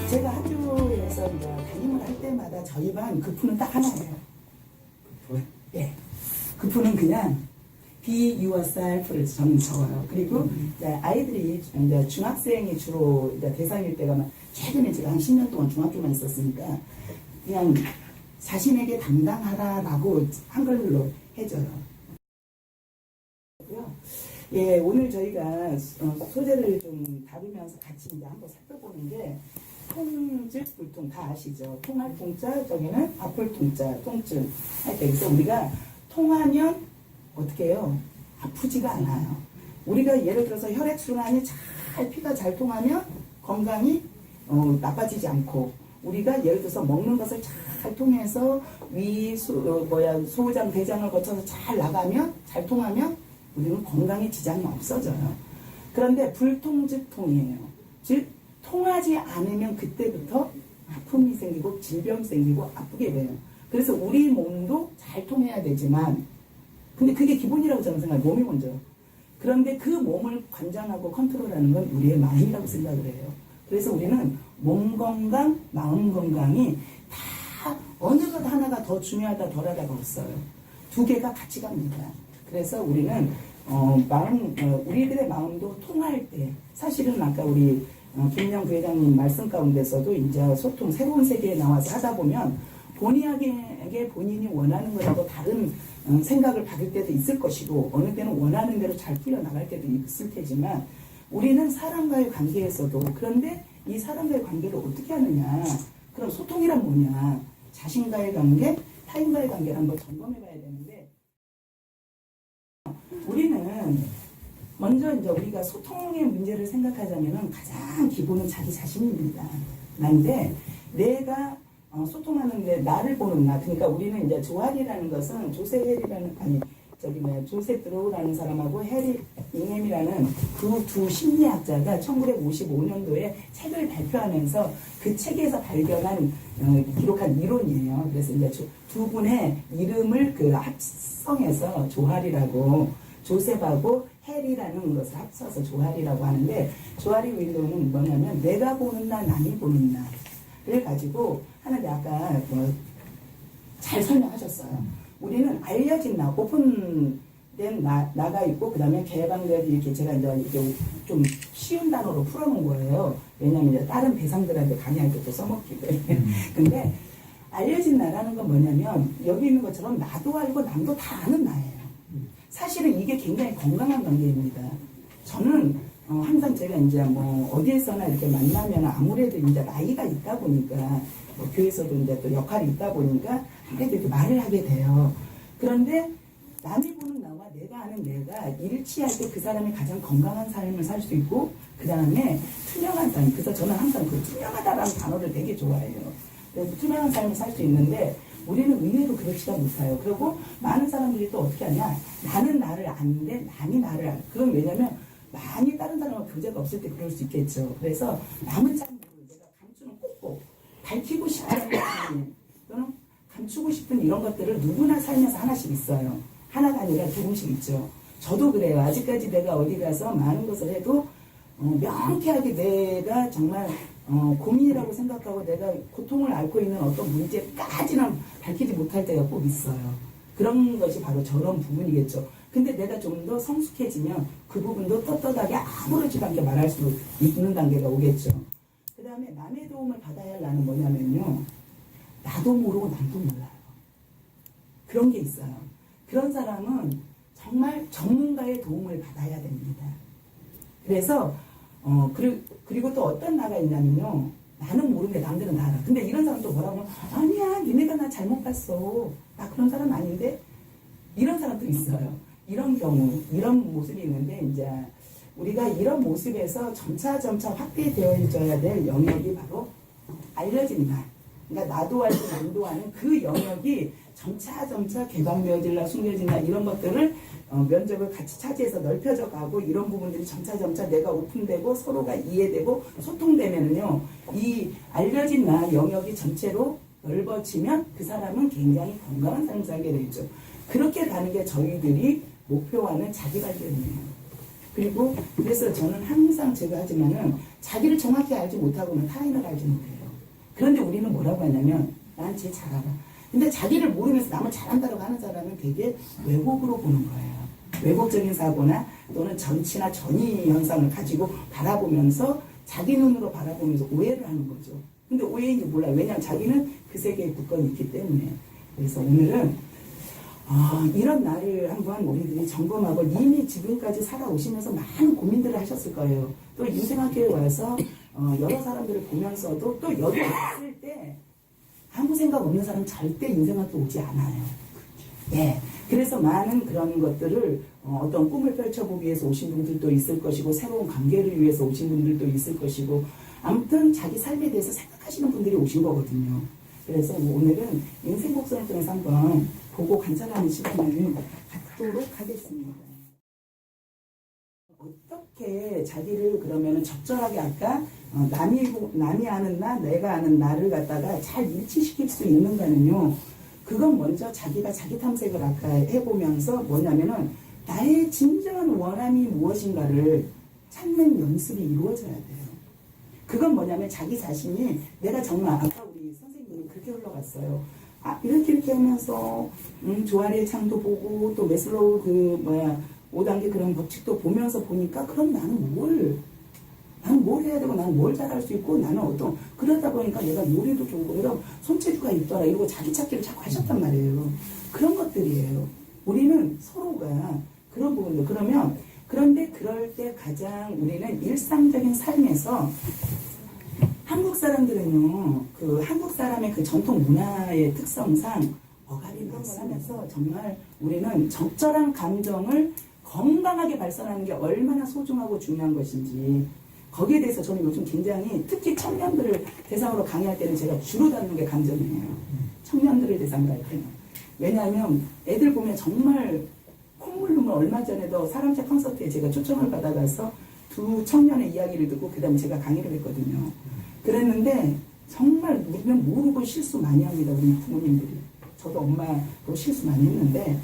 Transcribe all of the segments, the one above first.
제가 학교에서 이제 담임을 할 때마다 저희 반 급프는 딱 하나예요. 예. 급프는 그냥 be yourself를 저는 적어요. 그리고 이제 아이들이 이제 중학생이 주로 이제 대상일 때가 최근에 제가 한 10년 동안 중학교만 있었으니까 그냥 자신에게 당당하라라고 한글로 해줘요. 예, 오늘 저희가 소재를 좀 다루면서 같이 이제 한번 살펴보는 게 통즉 불통 다 아시죠? 통할 통자, 저기는 아플 통자, 통증 할 때. 그래서 우리가 통하면 어떻게 해요? 아프지가 않아요. 우리가 예를 들어서 혈액순환이 잘 피가 잘 통하면 건강이 나빠지지 않고, 우리가 예를 들어서 먹는 것을 잘 통해서 소장 대장을 거쳐서 잘 나가면, 잘 통하면 우리는 건강에 지장이 없어져요. 그런데 불통즉 통이에요. 즉 통하지 않으면 그때부터 아픔이 생기고 질병이 생기고 아프게 돼요. 그래서 우리 몸도 잘 통해야 되지만, 근데 그게 기본이라고 저는 생각해요. 몸이 먼저. 그런데 그 몸을 관장하고 컨트롤하는 건 우리의 마음이라고 생각을 해요. 그래서 우리는 몸 건강, 마음 건강이 다 어느 것 하나가 더 중요하다 덜하다가 없어요. 두 개가 같이 갑니다. 그래서 우리는 우리들의 마음도 통할 때, 사실은 아까 우리 김영 부회장님 말씀 가운데서도 이제 소통, 새로운 세계에 나와서 하다 보면 본인에게 본인이 원하는 거라도 다른 생각을 받을 때도 있을 것이고, 어느 때는 원하는 대로 잘 풀려나갈 때도 있을 테지만, 우리는 사람과의 관계에서도, 그런데 이 사람과의 관계를 어떻게 하느냐, 그럼 소통이란 뭐냐, 자신과의 관계, 타인과의 관계를 한번 점검해 봐야 되는데, 우리는 먼저 이제 우리가 소통의 문제를 생각하자면은 가장 기본은 자기 자신입니다. 난데 내가 소통하는데 나를 보는 나. 그러니까 우리는 이제 조할이라는 것은 조셉 드로우라는 사람하고 해리 잉햄이라는 그 두 심리학자가 1955년도에 책을 발표하면서 그 책에서 발견한 기록한 이론이에요. 그래서 이제 두 분의 이름을 합성해서 조할이라고, 조셉하고 해리라는 것을 합쳐서 조할이라고 하는데, 조할의 윈도우는 뭐냐면 내가 보는 나, 남이 보는 나를 가지고 하는데, 아까 잘 설명하셨어요. 우리는 알려진 나, 오픈된 나가 있고, 그 다음에 개방된, 이렇게 제가 이제 좀 쉬운 단어로 풀어놓은 거예요. 왜냐면 이제 다른 대상들한테 강의할 때도 써먹기 때문에. 근데 알려진 나라는 건 뭐냐면, 여기 있는 것처럼 나도 알고 남도 다 아는 나예요. 사실은 이게 굉장히 건강한 관계입니다. 저는 항상 제가 이제 어디에서나 이렇게 만나면 아무래도 이제 나이가 있다 보니까, 교회에서도 이제 또 역할이 있다 보니까 아무래도 이렇게 말을 하게 돼요. 그런데 남이 보는 나와 내가 아는 내가 일치할 때 그 사람이 가장 건강한 삶을 살 수 있고, 그 다음에 투명한 삶. 그래서 저는 항상 그 투명하다라는 단어를 되게 좋아해요. 그래서 투명한 삶을 살 수 있는데, 우리는 의외로 그렇지가 못해요. 그리고 많은 사람들이 또 어떻게 하냐, 나는 나를 아는데 남이 나를 알아. 그건 왜냐면 많이 다른 사람과 교제가 없을 때 그럴 수 있겠죠. 그래서 남은 잘 모르고 내가 감추는 꼭꼭 밝히고 싶은 또는 감추고 싶은 이런 것들을 누구나 살면서 하나씩 있어요. 하나가 아니라 조금씩 있죠. 저도 그래요. 아직까지 내가 어디 가서 많은 것을 해도 명쾌하게 내가 정말 고민이라고 생각하고 내가 고통을 앓고 있는 어떤 문제까지는 밝히지 못할 때가 꼭 있어요. 그런 것이 바로 저런 부분이겠죠. 근데 내가 좀 더 성숙해지면 그 부분도 떳떳하게 아무렇지도 않게 말할 수 있는 단계가 오겠죠. 그 다음에 남의 도움을 받아야 할 나는 뭐냐면요, 나도 모르고 남도 몰라요. 그런 게 있어요. 그런 사람은 정말 전문가의 도움을 받아야 됩니다. 그래서 그리고 또 어떤 나가 있냐면요, 나는 모르는데 남들은 다 알아. 근데 이런 사람도 뭐라고 하면, 아니야, 니네가 나 잘못 봤어, 나 그런 사람 아닌데, 이런 사람도 있어요. 이런 경우, 이런 모습이 있는데, 이제 우리가 이런 모습에서 점차 확대되어져야 될 영역이 바로 알려진 나. 그러니까 나도 알고 남도 아는 그 영역이 점차 개방되어질라 숨겨진다, 이런 것들을 면적을 같이 차지해서 넓혀져 가고, 이런 부분들이 점차 내가 오픈되고 서로가 이해되고 소통되면은요, 이 알려진 나 영역이 전체로 넓어지면 그 사람은 굉장히 건강한 삶을 살게 되죠. 그렇게 가는 게 저희들이 목표하는 자기 발견이에요. 그리고 그래서 저는 항상 제가 하지만은 자기를 정확히 알지 못하고는 타인을 알지 못해요. 그런데 우리는 뭐라고 하냐면 난 쟤 잘 알아. 근데 자기를 모르면서 남을 잘한다고 하는 사람은 되게 왜곡으로 보는 거예요. 왜곡적인 사고나 또는 전치나 전이 현상을 가지고 바라보면서 자기 눈으로 바라보면서 오해를 하는 거죠. 근데 오해인지 몰라요. 왜냐하면 자기는 그 세계에 굳건히 있기 때문에. 그래서 오늘은 이런 날을 한번 우리들이 점검하고 이미 지금까지 살아오시면서 많은 고민들을 하셨을 거예요. 또 인생학교에 와서 여러 사람들을 보면서도 또 여기 왔을 때 아무 생각 없는 사람 절대 인생학교 오지 않아요. 예. 그래서 많은 그런 것들을 어떤 꿈을 펼쳐보기 위해서 오신 분들도 있을 것이고 새로운 관계를 위해서 오신 분들도 있을 것이고 아무튼 자기 삶에 대해서 생각하시는 분들이 오신 거거든요. 그래서 오늘은 인생 곡선을 통해서 한번 보고 관찰하는 시간을 갖도록 하겠습니다. 어떻게 자기를 그러면은 적절하게 아까 남이 아는 나, 내가 아는 나를 갖다가 잘 일치시킬 수 있는가는요. 그건 먼저 자기가 자기 탐색을 아까 해보면서 뭐냐면은 나의 진정한 원함이 무엇인가를 찾는 연습이 이루어져야 돼요. 그건 뭐냐면 자기 자신이 내가 정말 아까 우리 선생님이 그렇게 흘러갔어요. 이렇게 하면서 조아리의 창도 보고 또 메슬로우 5단계 그런 법칙도 보면서 보니까 그럼 나는 뭘 해야 되고 나는 뭘 잘할 수 있고 나는 그러다 보니까 내가 요리도 좋고 이런 손재주가 있더라 이러고 자기 찾기를 자꾸 하셨단 말이에요. 그런 것들이에요. 우리는 서로가 그런 부분들 그런데 그럴 때 가장 우리는 일상적인 삶에서 한국 사람들은요, 그 한국 사람의 그 전통 문화의 특성상 억압이 그런 걸 하면서 정말 우리는 적절한 감정을 건강하게 발산하는 게 얼마나 소중하고 중요한 것인지 거기에 대해서 저는 요즘 굉장히 특히 청년들을 대상으로 강의할 때는 제가 주로 다루는 게 감정이에요. 청년들을 대상으로 할 때는. 왜냐하면 애들 보면 정말 콧물 눈물 얼마 전에도 사람책 콘서트에 제가 초청을 받아가서 두 청년의 이야기를 듣고 그 다음에 제가 강의를 했거든요. 그랬는데 정말 우리는 모르고 실수 많이 합니다. 우리 부모님들이. 저도 엄마도 실수 많이 했는데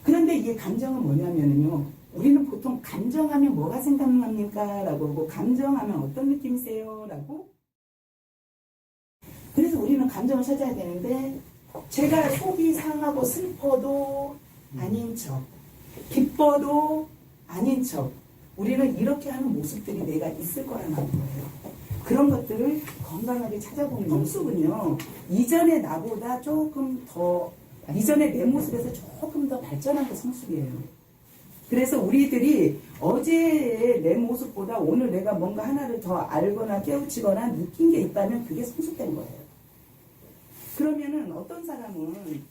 그런데 이게 감정은 뭐냐면요. 우리는 보통 감정하면 뭐가 생각납니까? 라고 하고 감정하면 어떤 느낌이세요? 라고 그래서 우리는 감정을 찾아야 되는데 제가 속이 상하고 슬퍼도 아닌 척 기뻐도 아닌 척 우리는 이렇게 하는 모습들이 내가 있을 거라는 거예요. 그런 것들을 건강하게 찾아보는 성숙은요. 이전의 나보다 조금 더 이전의 내 모습에서 조금 더 발전한 게 성숙이에요. 그래서 우리들이 어제의 내 모습보다 오늘 내가 뭔가 하나를 더 알거나 깨우치거나 느낀 게 있다면 그게 성숙된 거예요. 그러면은 어떤 사람은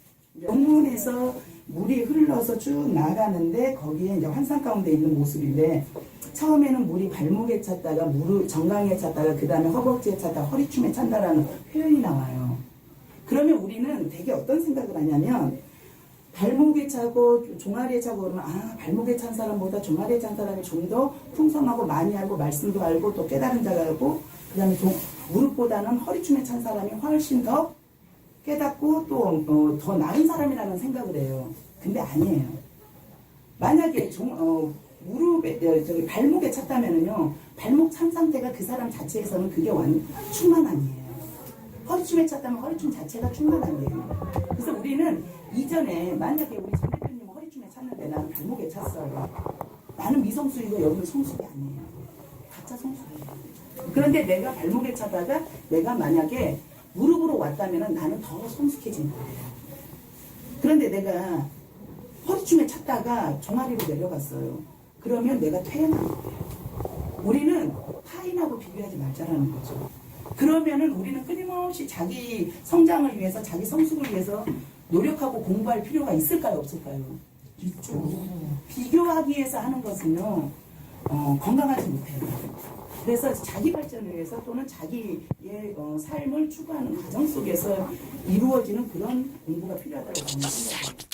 영문에서 물이 흘러서 쭉 나가는데 거기에 이제 환상 가운데 있는 모습인데 처음에는 물이 발목에 찼다가 무릎 정강이에 찼다가 그 다음에 허벅지에 찼다가 허리춤에 찬다라는 표현이 나와요. 그러면 우리는 되게 어떤 생각을 하냐면 발목에 차고 종아리에 차고 그러면 발목에 찬 사람보다 종아리에 찬 사람이 좀 더 풍성하고 많이 알고 말씀도 알고 또 깨달은 자가 알고 그 다음에 무릎보다는 허리춤에 찬 사람이 훨씬 더 깨닫고 또 더 나은 사람이라는 생각을 해요. 근데 아니에요. 만약에 무릎에 발목에 찼다면은요 발목 찬 상태가 그 사람 자체에서는 그게 충만 아니에요. 허리춤에 찼다면 허리춤 자체가 충만 아니에요. 그래서 우리는 이전에 만약에 우리 전 대표님은 허리춤에 찼는데 나는 발목에 찼어요. 나는 미성숙이고 여러분 성숙이 아니에요. 가짜 성숙이에요. 그런데 내가 발목에 차다가 내가 만약에 무릎으로 왔다면 나는 더 성숙해진 거예요. 그런데 내가 허리춤에 찼다가 종아리로 내려갔어요. 그러면 내가 퇴행한 거예요. 우리는 타인하고 비교하지 말자라는 거죠. 그러면은 우리는 끊임없이 자기 성장을 위해서 자기 성숙을 위해서 노력하고 공부할 필요가 있을까요? 없을까요? 있죠. 비교하기 위해서 하는 것은요 건강하지 못해요. 그래서 자기 발전을 위해서 또는 자기의 삶을 추구하는 과정 속에서 이루어지는 그런 공부가 필요하다고 저는 생각합니다.